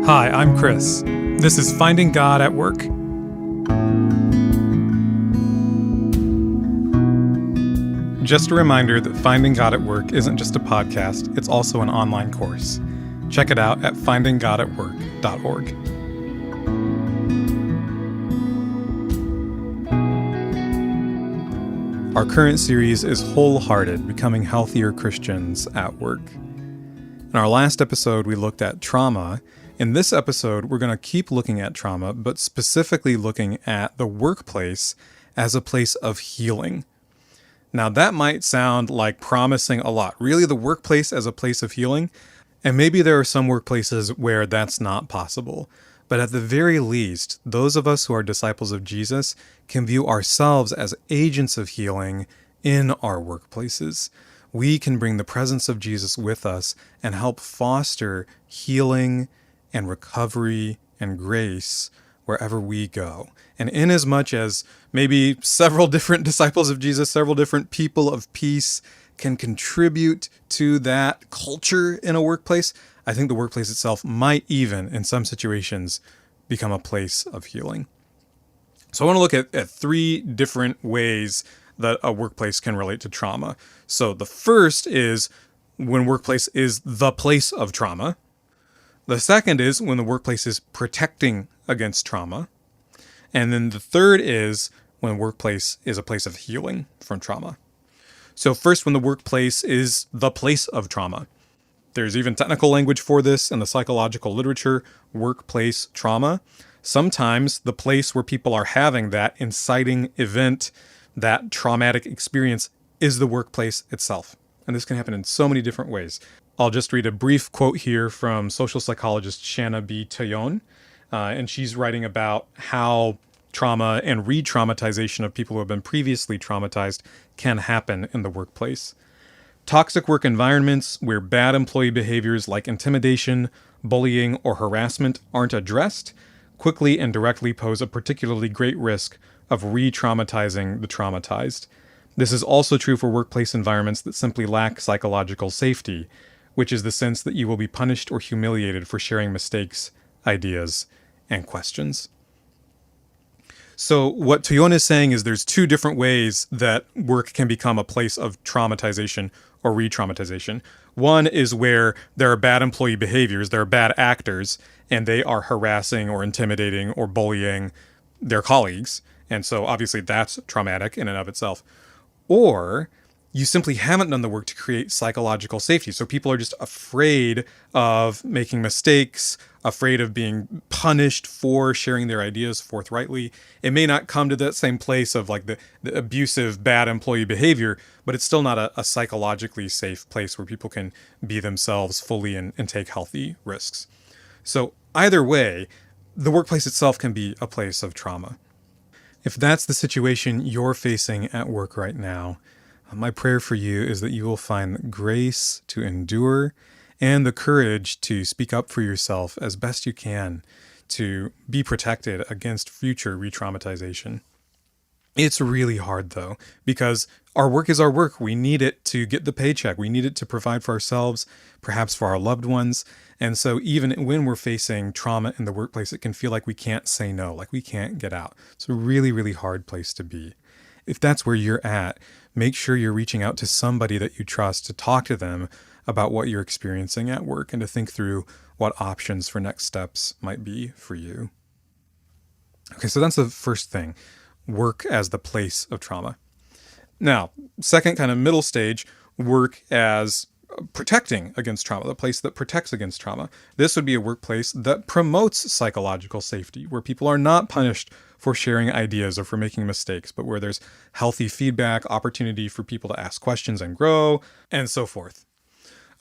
Hi, I'm Chris. This is Finding God at Work. Just a reminder that Finding God at Work isn't just a podcast, it's also an online course. Check it out at findinggodatwork.org. Our current series is Wholehearted, Becoming Healthier Christians at Work. In our last episode, we looked at trauma. In this episode, we're going to keep looking at trauma, but specifically looking at the workplace as a place of healing. Now, that might sound like promising a lot. Really, the workplace as a place of healing? And maybe there are some workplaces where that's not possible. But at the very least, those of us who are disciples of Jesus can view ourselves as agents of healing in our workplaces. We can bring the presence of Jesus with us and help foster healing and recovery and grace wherever we go. And inasmuch as maybe several different disciples of Jesus, several different people of peace can contribute to that culture in a workplace, I think the workplace itself might even, in some situations, become a place of healing. So I want to look at three different ways that a workplace can relate to trauma. So the first is when workplace is the place of trauma. The second is when the workplace is protecting against trauma. And then the third is when workplace is a place of healing from trauma. So first, when the workplace is the place of trauma. There's even technical language for this in the psychological literature, workplace trauma. Sometimes the place where people are having that inciting event, that traumatic experience, is the workplace itself. And this can happen in so many different ways. I'll just read a brief quote here from social psychologist Shanna B. Tayon, and she's writing about how trauma and re-traumatization of people who have been previously traumatized can happen in the workplace. Toxic work environments where bad employee behaviors like intimidation, bullying, or harassment aren't addressed quickly and directly pose a particularly great risk of re-traumatizing the traumatized. This is also true for workplace environments that simply lack psychological safety, which is the sense that you will be punished or humiliated for sharing mistakes, ideas, and questions. So what Tayon is saying is there's two different ways that work can become a place of traumatization or re-traumatization. One is where there are bad employee behaviors, there are bad actors, and they are harassing or intimidating or bullying their colleagues. And so obviously that's traumatic in and of itself. Or you simply haven't done the work to create psychological safety. So people are just afraid of making mistakes, afraid of being punished for sharing their ideas forthrightly. It may not come to that same place of like the abusive, bad employee behavior, but it's still not a psychologically safe place where people can be themselves fully and take healthy risks. So either way, the workplace itself can be a place of trauma. If that's the situation you're facing at work right now, my prayer for you is that you will find grace to endure and the courage to speak up for yourself as best you can to be protected against future re-traumatization. It's really hard, though, because our work is our work. We need it to get the paycheck. We need it to provide for ourselves, perhaps for our loved ones. And so even when we're facing trauma in the workplace, it can feel like we can't say no, like we can't get out. It's a really, really hard place to be. If that's where you're at, make sure you're reaching out to somebody that you trust to talk to them about what you're experiencing at work and to think through what options for next steps might be for you. Okay, so that's the first thing, work as the place of trauma. Now, second kind of middle stage, work as protecting against trauma, the place that protects against trauma. This would be a workplace that promotes psychological safety, where people are not punished for sharing ideas or for making mistakes, but where there's healthy feedback, opportunity for people to ask questions and grow, and so forth.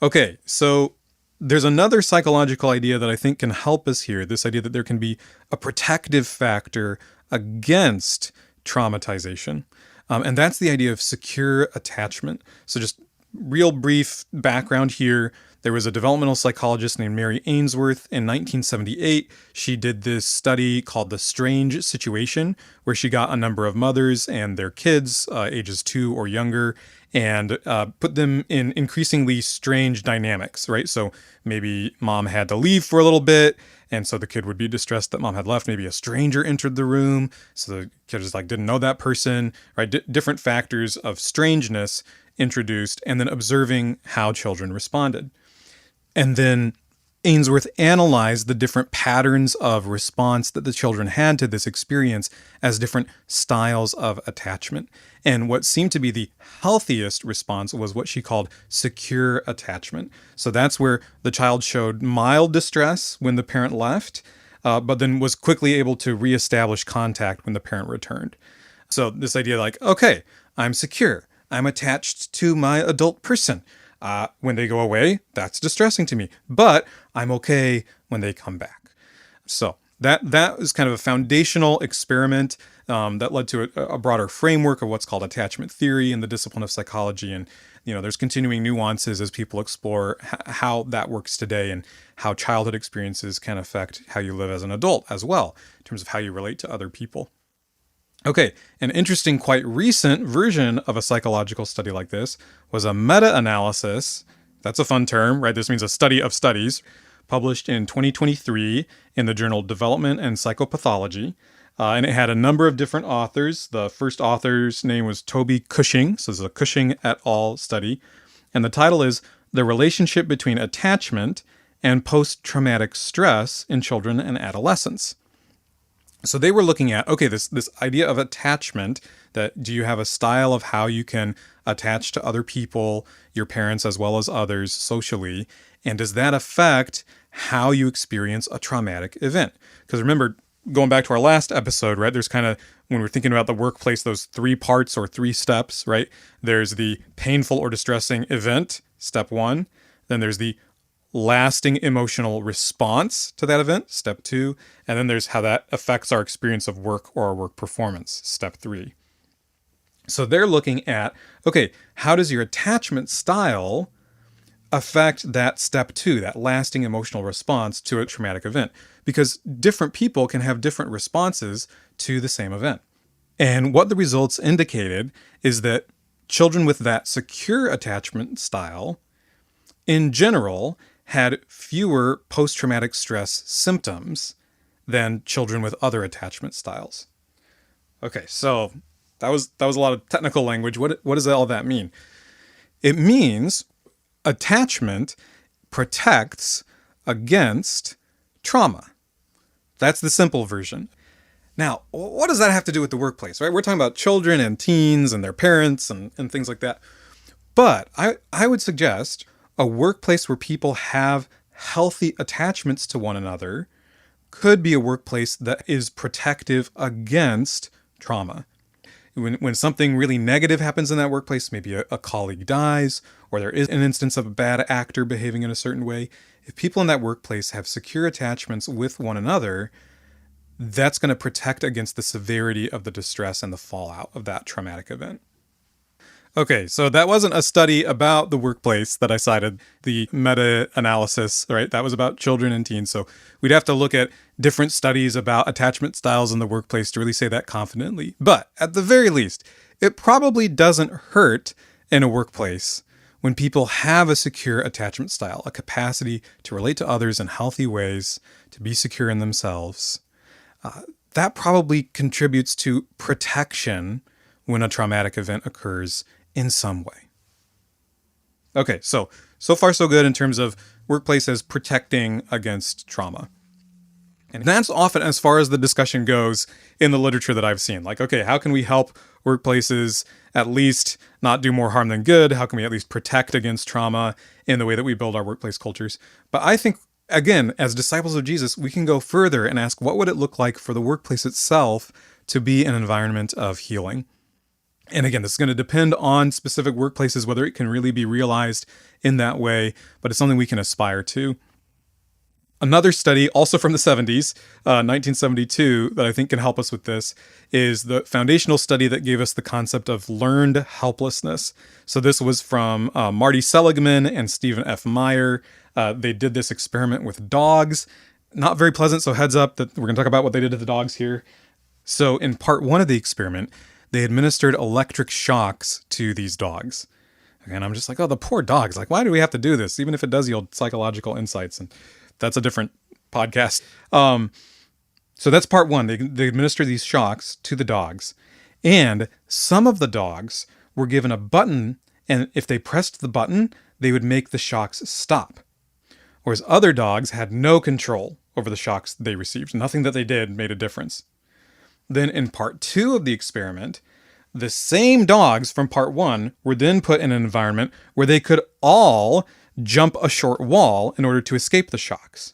Okay, so there's another psychological idea that I think can help us here, this idea that there can be a protective factor against traumatization. And that's the idea of secure attachment. So just real brief background here. There was a developmental psychologist named Mary Ainsworth in 1978. She did this study called The Strange Situation, where she got a number of mothers and their kids, ages 2 or younger, and put them in increasingly strange dynamics, right? So maybe mom had to leave for a little bit, and so the kid would be distressed that mom had left. Maybe a stranger entered the room, so the kid just didn't know that person, right? Different factors of strangeness introduced, and then observing how children responded. And then Ainsworth analyzed the different patterns of response that the children had to this experience as different styles of attachment. And what seemed to be the healthiest response was what she called secure attachment. So that's where the child showed mild distress when the parent left, but then was quickly able to reestablish contact when the parent returned. So this idea okay, I'm secure. I'm attached to my adult person. When they go away, that's distressing to me, but I'm okay when they come back. So that was kind of a foundational experiment that led to a broader framework of what's called attachment theory in the discipline of psychology. And, there's continuing nuances as people explore how that works today and how childhood experiences can affect how you live as an adult as well, in terms of how you relate to other people. Okay, an interesting, quite recent version of a psychological study like this was a meta-analysis. That's a fun term, right? This means a study of studies, published in 2023 in the journal Development and Psychopathology. And it had a number of different authors. The first author's name was Toby Cushing. So this is a Cushing et al. Study. And the title is The Relationship Between Attachment and Post-Traumatic Stress in Children and Adolescents. So they were looking at, this idea of attachment, that do you have a style of how you can attach to other people, your parents as well as others socially, and does that affect how you experience a traumatic event? Because remember, going back to our last episode, right, there's kind of, when we're thinking about the workplace, those 3 parts or 3 steps, right? There's the painful or distressing event, step 1. Then there's the lasting emotional response to that event, step 2, and then there's how that affects our experience of work or our work performance, step 3. So they're looking at, how does your attachment style affect that step 2, that lasting emotional response to a traumatic event? Because different people can have different responses to the same event. And what the results indicated is that children with that secure attachment style, in general, had fewer post-traumatic stress symptoms than children with other attachment styles. Okay, so that was a lot of technical language. What does all that mean? It means attachment protects against trauma. That's the simple version. Now, what does that have to do with the workplace, right? We're talking about children and teens and their parents and things like that. But I would suggest a workplace where people have healthy attachments to one another could be a workplace that is protective against trauma. When something really negative happens in that workplace, maybe a colleague dies, or there is an instance of a bad actor behaving in a certain way, if people in that workplace have secure attachments with one another, that's going to protect against the severity of the distress and the fallout of that traumatic event. Okay, so that wasn't a study about the workplace that I cited, the meta-analysis, right? That was about children and teens. So we'd have to look at different studies about attachment styles in the workplace to really say that confidently. But at the very least, it probably doesn't hurt in a workplace when people have a secure attachment style, a capacity to relate to others in healthy ways, to be secure in themselves. That probably contributes to protection when a traumatic event occurs in some way. Okay, so far so good in terms of workplaces protecting against trauma. And that's often as far as the discussion goes in the literature that I've seen. How can we help workplaces at least not do more harm than good? How can we at least protect against trauma in the way that we build our workplace cultures? But I think, again, as disciples of Jesus, we can go further and ask, what would it look like for the workplace itself to be an environment of healing? And again, this is going to depend on specific workplaces, whether it can really be realized in that way, but it's something we can aspire to. Another study, also from the 70s, 1972, that I think can help us with this, is the foundational study that gave us the concept of learned helplessness. So this was from Marty Seligman and Stephen F. Meyer. They did this experiment with dogs. Not very pleasant, so heads up that we're going to talk about what they did to the dogs here. So in part one of the experiment, they administered electric shocks to these dogs. And I'm just like, oh, the poor dogs. Like, why do we have to do this? Even if it does yield psychological insights. And that's a different podcast. So that's part one. They administer these shocks to the dogs. And some of the dogs were given a button, and if they pressed the button, they would make the shocks stop. Whereas other dogs had no control over the shocks they received. Nothing that they did made a difference. Then in part two of the experiment, the same dogs from part one were then put in an environment where they could all jump a short wall in order to escape the shocks.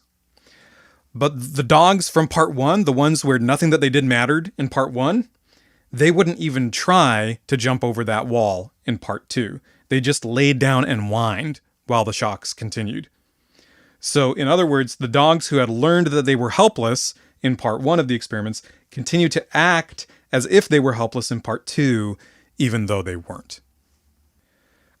But the dogs from part one, the ones where nothing that they did mattered in part one, they wouldn't even try to jump over that wall in part two. They just laid down and whined while the shocks continued. So in other words, the dogs who had learned that they were helpless in part one of the experiments continued to act as if they were helpless in part two, even though they weren't.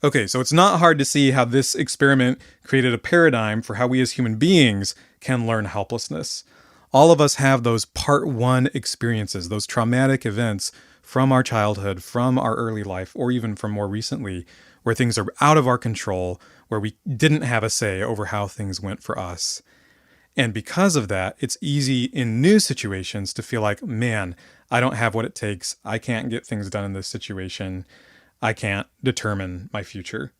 Okay, so it's not hard to see how this experiment created a paradigm for how we as human beings can learn helplessness. All of us have those part one experiences, those traumatic events from our childhood, from our early life, or even from more recently, where things are out of our control, where we didn't have a say over how things went for us. And because of that, it's easy in new situations to feel like, man, I don't have what it takes. I can't get things done in this situation. I can't determine my future.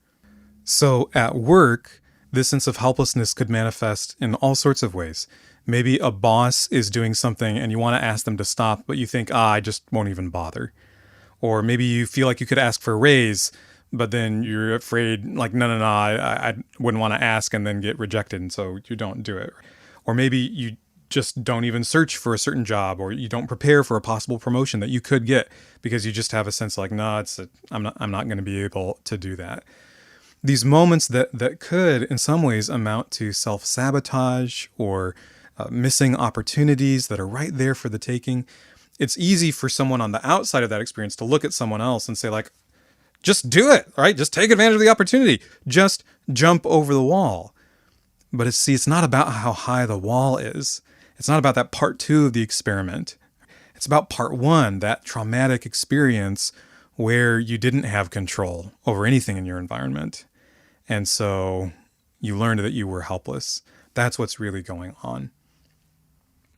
So at work, this sense of helplessness could manifest in all sorts of ways. Maybe a boss is doing something and you want to ask them to stop, but you think, I just won't even bother. Or maybe you feel like you could ask for a raise, but then you're afraid, like, no, I wouldn't want to ask and then get rejected, and so you don't do it. Or maybe you just don't even search for a certain job, or you don't prepare for a possible promotion that you could get because you just have a sense like, no, I'm not going to be able to do that. These moments that could, in some ways, amount to self-sabotage or missing opportunities that are right there for the taking. It's easy for someone on the outside of that experience to look at someone else and say, like, just do it, right? Just take advantage of the opportunity. Just jump over the wall. But it's not about how high the wall is. It's not about that part two of the experiment. It's about part one, that traumatic experience where you didn't have control over anything in your environment. And so you learned that you were helpless. That's what's really going on.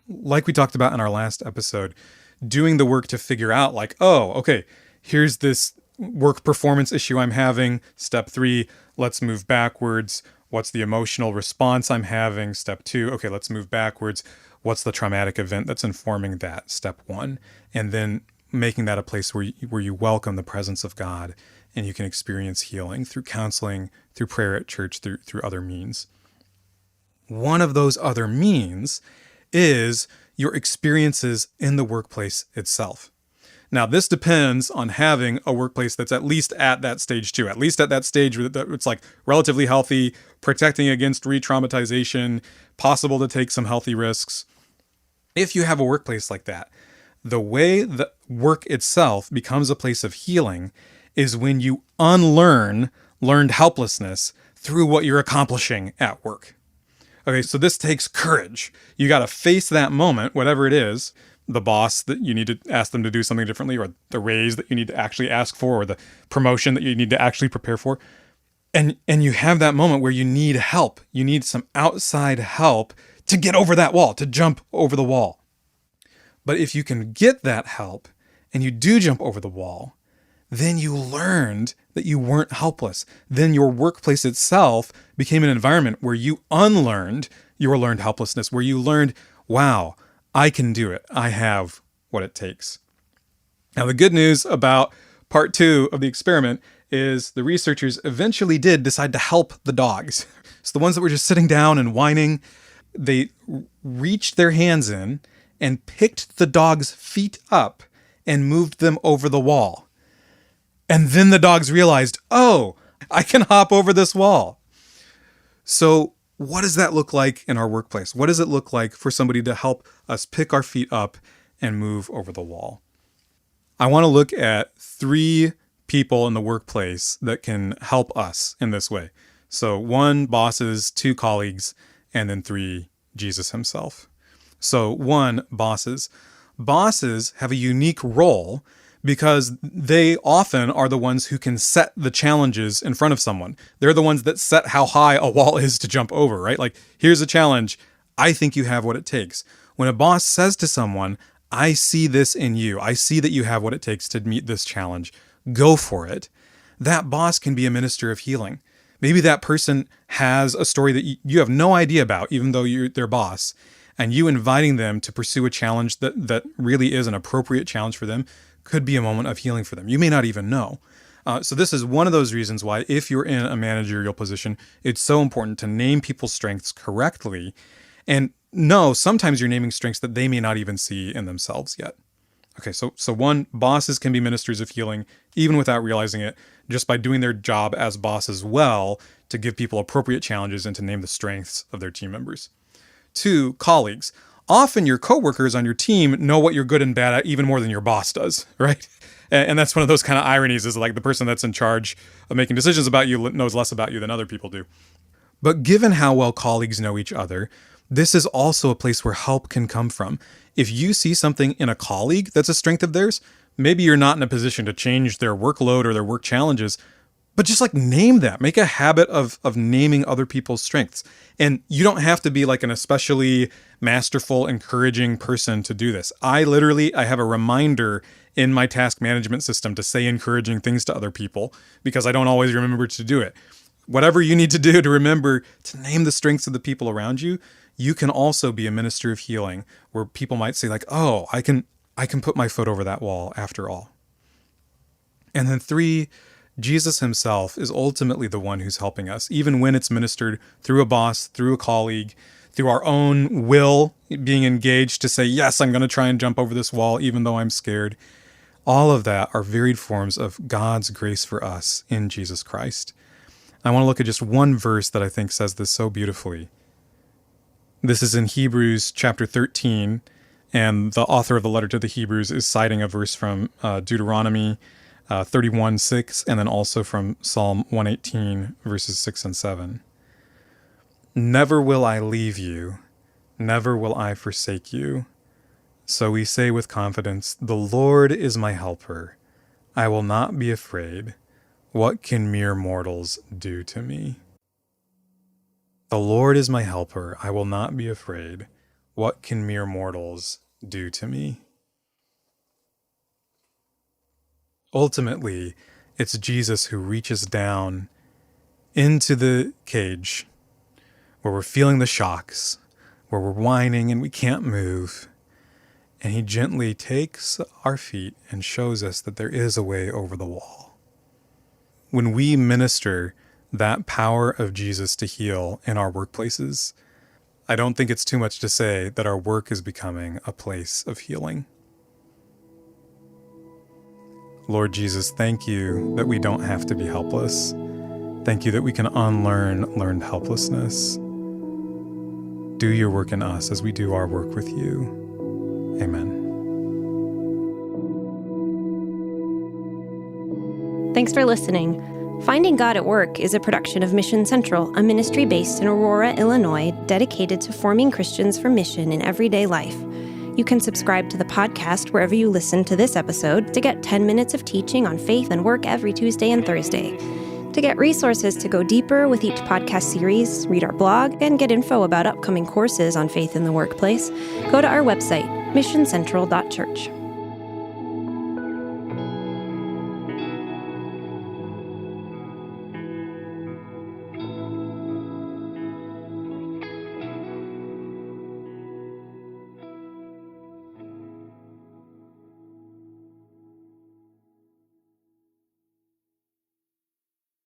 Like we talked about in our last episode, doing the work to figure out, like, oh, okay, here's this work performance issue I'm having. Step 3, let's move backwards. What's the emotional response I'm having? Step 2, okay, let's move backwards. What's the traumatic event that's informing that? Step 1. And then making that a place where you welcome the presence of God and you can experience healing through counseling, through prayer at church, through other means. One of those other means is your experiences in the workplace itself. Now, this depends on having a workplace that's at least at that stage 2, at least at that stage where it's like relatively healthy, protecting against re-traumatization, possible to take some healthy risks. If you have a workplace like that, the way that work itself becomes a place of healing is when you unlearn learned helplessness through what you're accomplishing at work. Okay, so this takes courage. You got to face that moment, whatever it is, the boss that you need to ask them to do something differently, or the raise that you need to actually ask for, or the promotion that you need to actually prepare for. And you have that moment where you need help. You need some outside help to get over that wall, to jump over the wall. But if you can get that help and you do jump over the wall, then you learned that you weren't helpless. Then your workplace itself became an environment where you unlearned your learned helplessness, where you learned, wow, I can do it. I have what it takes. Now, the good news about part 2 of the experiment is the researchers eventually did decide to help the dogs. So the ones that were just sitting down and whining, they reached their hands in and picked the dog's feet up and moved them over the wall. And then the dogs realized, oh, I can hop over this wall. So what does that look like in our workplace? What does it look like for somebody to help us pick our feet up and move over the wall? I want to look at 3 people in the workplace that can help us in this way. So 1, bosses, 2, colleagues, and then 3, Jesus himself. So 1, bosses. Bosses have a unique role because they often are the ones who can set the challenges in front of someone. They're the ones that set how high a wall is to jump over, right? Like, here's a challenge. I think you have what it takes. When a boss says to someone, I see this in you. I see that you have what it takes to meet this challenge. Go for it. That boss can be a minister of healing. Maybe that person has a story that you have no idea about, even though you're their boss, and you inviting them to pursue a challenge that really is an appropriate challenge for them could be a moment of healing for them. You may not even know. So this is one of those reasons why, if you're in a managerial position, it's so important to name people's strengths correctly. And no, sometimes you're naming strengths that they may not even see in themselves yet. Okay, so 1, bosses can be ministers of healing, even without realizing it, just by doing their job as bosses well to give people appropriate challenges and to name the strengths of their team members. 2, colleagues. Often your coworkers on your team know what you're good and bad at even more than your boss does, right? And that's one of those kind of ironies, is like the person that's in charge of making decisions about you knows less about you than other people do. But given how well colleagues know each other, this is also a place where help can come from. If you see something in a colleague that's a strength of theirs, maybe you're not in a position to change their workload or their work challenges, but just like name that. Make a habit of naming other people's strengths. And you don't have to be like an especially masterful, encouraging person to do this. I have a reminder in my task management system to say encouraging things to other people because I don't always remember to do it. Whatever you need to do to remember to name the strengths of the people around you, you can also be a minister of healing where people might say like, oh, I can put my foot over that wall after all. And then 3, Jesus himself is ultimately the one who's helping us, even when it's ministered through a boss, through a colleague, through our own will being engaged to say, yes, I'm going to try and jump over this wall, even though I'm scared. All of that are varied forms of God's grace for us in Jesus Christ. I want to look at just one verse that I think says this so beautifully. This is in Hebrews chapter 13, and the author of the letter to the Hebrews is citing a verse from Deuteronomy 31:6, and then also from Psalm 118, verses 6 and 7. Never will I leave you, never will I forsake you. So we say with confidence, the Lord is my helper. I will not be afraid. What can mere mortals do to me? The Lord is my helper. I will not be afraid. What can mere mortals do to me? Ultimately, it's Jesus who reaches down into the cage where we're feeling the shocks, where we're whining and we can't move. And he gently takes our feet and shows us that there is a way over the wall. When we minister that power of Jesus to heal in our workplaces, I don't think it's too much to say that our work is becoming a place of healing. Lord Jesus, thank you that we don't have to be helpless. Thank you that we can unlearn learned helplessness. Do your work in us as we do our work with you. Amen. Thanks for listening. Finding God at Work is a production of Mission Central, a ministry based in Aurora, Illinois, dedicated to forming Christians for mission in everyday life. You can subscribe to the podcast wherever you listen to this episode to get 10 minutes of teaching on faith and work every Tuesday and Thursday. To get resources to go deeper with each podcast series, read our blog, and get info about upcoming courses on faith in the workplace, go to our website, missioncentral.church.